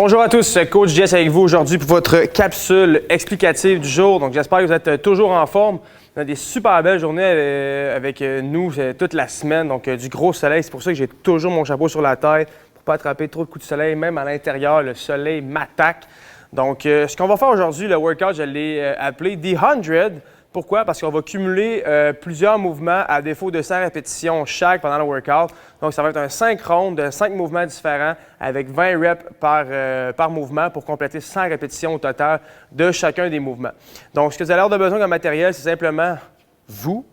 Bonjour à tous, Coach Jess avec vous aujourd'hui pour votre capsule explicative du jour. Donc j'espère que vous êtes toujours en forme. On a des super belles journées avec nous toute la semaine, donc du gros soleil. C'est pour ça que j'ai toujours mon chapeau sur la tête pour ne pas attraper trop de coups de soleil. Même à l'intérieur, le soleil m'attaque. Donc ce qu'on va faire aujourd'hui, le workout, je l'ai appelé The 100. Pourquoi? Parce qu'on va cumuler plusieurs mouvements à défaut de 100 répétitions chaque pendant le workout. Donc, ça va être un 5 rondes de 5 mouvements différents avec 20 reps par mouvement pour compléter 100 répétitions au total de chacun des mouvements. Donc, ce que vous allez avoir besoin comme matériel, c'est simplement vous,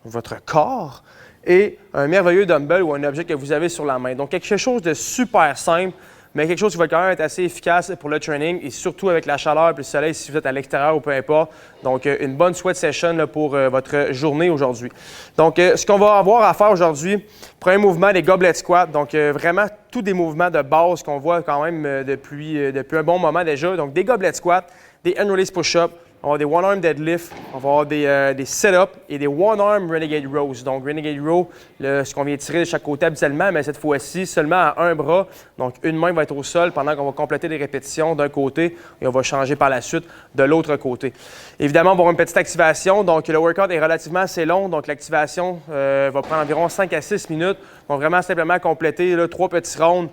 votre corps et un merveilleux dumbbell ou un objet que vous avez sur la main. Donc, quelque chose de super simple, mais quelque chose qui va quand même être assez efficace pour le training et surtout avec la chaleur et le soleil si vous êtes à l'extérieur ou peu importe. Donc, une bonne sweat session là, pour votre journée aujourd'hui. Donc, ce qu'on va avoir à faire aujourd'hui, premier mouvement, les goblet squats. Donc, vraiment, tous des mouvements de base qu'on voit quand même depuis un bon moment déjà. Donc, des goblet squats, des hand release push-ups, on va avoir des one-arm deadlift, on va avoir des sit-ups et des one-arm renegade rows. Donc, renegade row, ce qu'on vient tirer de chaque côté habituellement, mais cette fois-ci seulement à un bras. Donc, une main va être au sol pendant qu'on va compléter les répétitions d'un côté et on va changer par la suite de l'autre côté. Évidemment, on va avoir une petite activation. Donc, le workout est relativement assez long. Donc, l'activation va prendre environ 5 à 6 minutes. On va vraiment simplement compléter 3 petits rounds.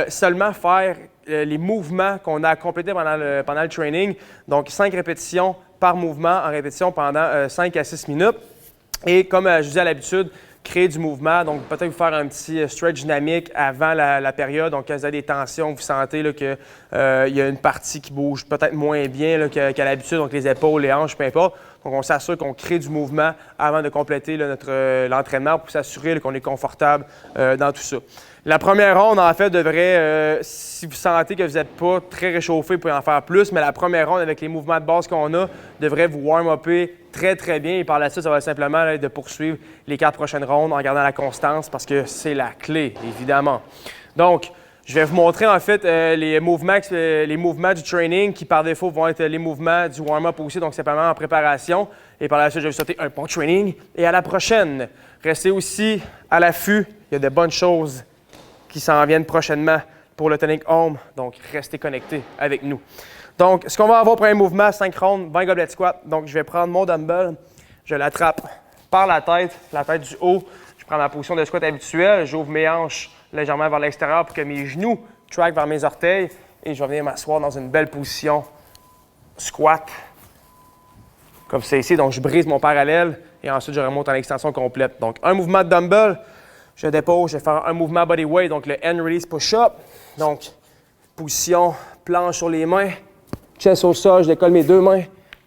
Seulement faire les mouvements qu'on a complétés pendant le training. Donc, 5 répétitions par mouvement en répétition pendant 5 à 6 minutes. Et comme je disais à l'habitude, créer du mouvement. Donc, peut-être vous faire un petit stretch dynamique avant la période. Donc, quand vous avez des tensions, vous sentez qu'il y a une partie qui bouge peut-être moins bien là, qu'à l'habitude, donc les épaules, les hanches, peu importe. Donc, on s'assure qu'on crée du mouvement avant de compléter l'entraînement pour s'assurer qu'on est confortable dans tout ça. La première ronde, en fait, devrait, si vous sentez que vous n'êtes pas très réchauffé, vous pouvez en faire plus, mais la première ronde, avec les mouvements de base qu'on a, devrait vous warm-upper très, très bien. Et par la suite, ça va simplement être de poursuivre les 4 prochaines rondes en gardant la constance parce que c'est la clé, évidemment. Donc, je vais vous montrer, en fait, les mouvements du training qui, par défaut, vont être les mouvements du warm-up aussi, donc simplement en préparation. Et par la suite, je vais vous souhaiter un bon training. Et à la prochaine. Restez aussi à l'affût. Il y a de bonnes choses qui s'en viennent prochainement pour le Tonic Home. Donc, restez connectés avec nous. Donc, ce qu'on va avoir pour un mouvement, 5 rondes, 20 goblet squats. Donc, je vais prendre mon dumbbell, je l'attrape par la tête du haut. Je prends ma position de squat habituelle, j'ouvre mes hanches légèrement vers l'extérieur pour que mes genoux traquent vers mes orteils et je vais venir m'asseoir dans une belle position squat, comme c'est ici. Donc, je brise mon parallèle et ensuite, je remonte en extension complète. Donc, un mouvement de dumbbell. Je dépose, je vais faire un mouvement bodyweight, donc le hand release push-up. Donc, position planche sur les mains, chest au sol, je décolle mes 2 mains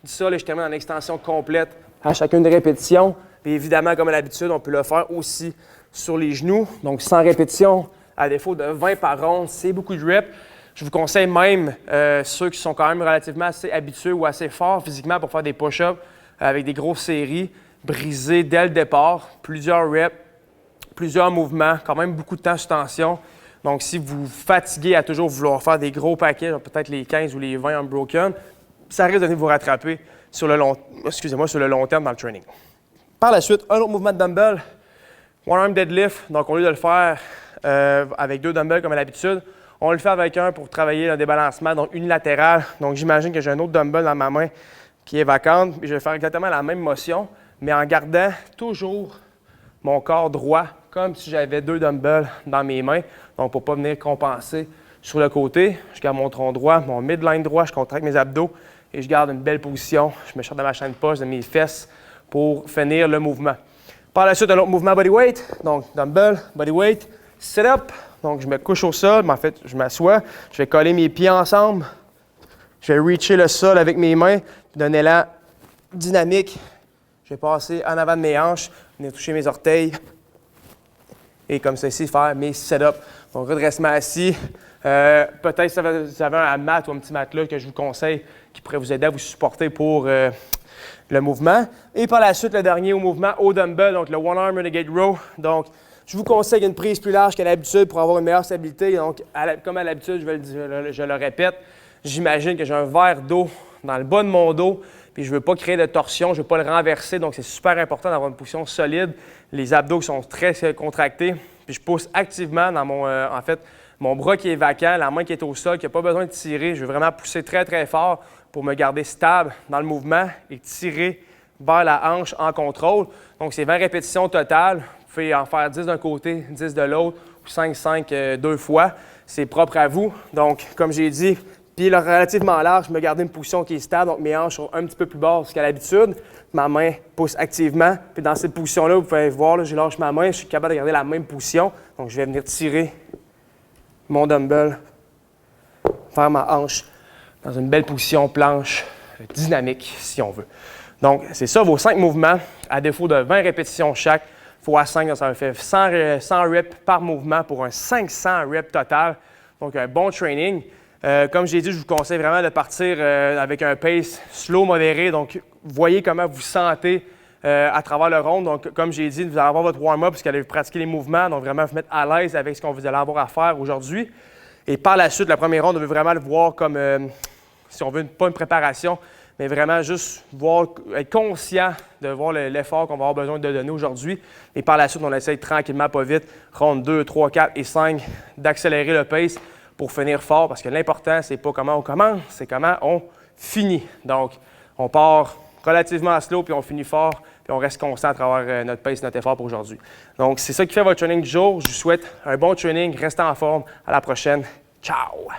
du sol et je termine en extension complète à chacune des répétitions. Et évidemment, comme à l'habitude, on peut le faire aussi sur les genoux. Donc, 100 répétitions à défaut de 20 par ronde, c'est beaucoup de reps. Je vous conseille même ceux qui sont quand même relativement assez habitués ou assez forts physiquement pour faire des push-ups avec des grosses séries, brisées dès le départ, plusieurs reps. Plusieurs mouvements, quand même beaucoup de temps sous tension. Donc, si vous fatiguez à toujours vouloir faire des gros paquets, peut-être les 15 ou les 20 unbroken, ça risque de venir vous rattraper sur le long terme dans le training. Par la suite, un autre mouvement de dumbbell, one-arm deadlift. Donc, au lieu de le faire avec 2 dumbbells comme à l'habitude, on le fait avec un pour travailler le débalancement, donc unilatéral. Donc, j'imagine que j'ai un autre dumbbell dans ma main qui est vacante. Et je vais faire exactement la même motion, mais en gardant toujours mon corps droit, comme si j'avais 2 dumbbells dans mes mains. Donc, pour ne pas venir compenser sur le côté, je garde mon tronc droit, mon midline droit, je contracte mes abdos et je garde une belle position. Je me charge de ma chaîne de poche, de mes fesses pour finir le mouvement. Par la suite, un autre mouvement bodyweight. Donc, dumbbell, bodyweight, sit-up. Donc, je me couche au sol, mais en fait, je m'assois. Je vais coller mes pieds ensemble. Je vais reacher le sol avec mes mains, d'un élan dynamique. Je vais passer en avant de mes hanches, venir toucher mes orteils et comme ceci, faire mes set-ups. Donc, redressement assis. Peut-être si vous avez un mat ou un petit matelas que je vous conseille qui pourrait vous aider à vous supporter pour le mouvement. Et par la suite, le dernier au mouvement au dumbbell, donc le one-arm renegade row. Donc, je vous conseille une prise plus large qu'à l'habitude pour avoir une meilleure stabilité. Donc, comme à l'habitude, je le répète, j'imagine que j'ai un verre d'eau dans le bas de mon dos. Puis je ne veux pas créer de torsion, je ne veux pas le renverser. Donc, c'est super important d'avoir une position solide. Les abdos sont très contractés. Puis je pousse activement mon bras qui est vacant, la main qui est au sol, qui n'a pas besoin de tirer. Je veux vraiment pousser très, très fort pour me garder stable dans le mouvement et tirer vers la hanche en contrôle. Donc, c'est 20 répétitions totales. Vous pouvez en faire 10 d'un côté, 10 de l'autre, ou 5 deux fois. C'est propre à vous. Donc, comme j'ai dit, pied relativement large, me garder une position qui est stable. Donc, mes hanches sont un petit peu plus basses qu'à l'habitude. Ma main pousse activement. Puis dans cette position-là, vous pouvez voir, là, je lâche ma main, je suis capable de garder la même position. Donc, je vais venir tirer mon dumbbell vers ma hanche dans une belle position planche dynamique, si on veut. Donc, c'est ça vos 5 mouvements. À défaut de 20 répétitions chaque, fois 5, donc ça me fait 100 reps par mouvement pour un 500 reps total. Donc, un bon training. Comme j'ai dit, je vous conseille vraiment de partir avec un pace slow, modéré. Donc, voyez comment vous sentez à travers le round. Donc, comme j'ai dit, vous allez avoir votre warm-up parce que vous allez pratiquer les mouvements. Donc, vraiment vous mettre à l'aise avec ce qu'on vous allez avoir à faire aujourd'hui. Et par la suite, la première ronde, on veut vraiment le voir comme, si on veut, pas une préparation, mais vraiment juste voir, être conscient de voir l'effort qu'on va avoir besoin de donner aujourd'hui. Et par la suite, on essaye tranquillement, pas vite, ronde 2, 3, 4 et 5, d'accélérer le pace pour finir fort. Parce que l'important, c'est pas comment on commence, c'est comment on finit. Donc, on part relativement slow, puis on finit fort, puis on reste constant à travers notre pace, notre effort pour aujourd'hui. Donc, c'est ça qui fait votre training du jour. Je vous souhaite un bon training, restez en forme. À la prochaine. Ciao!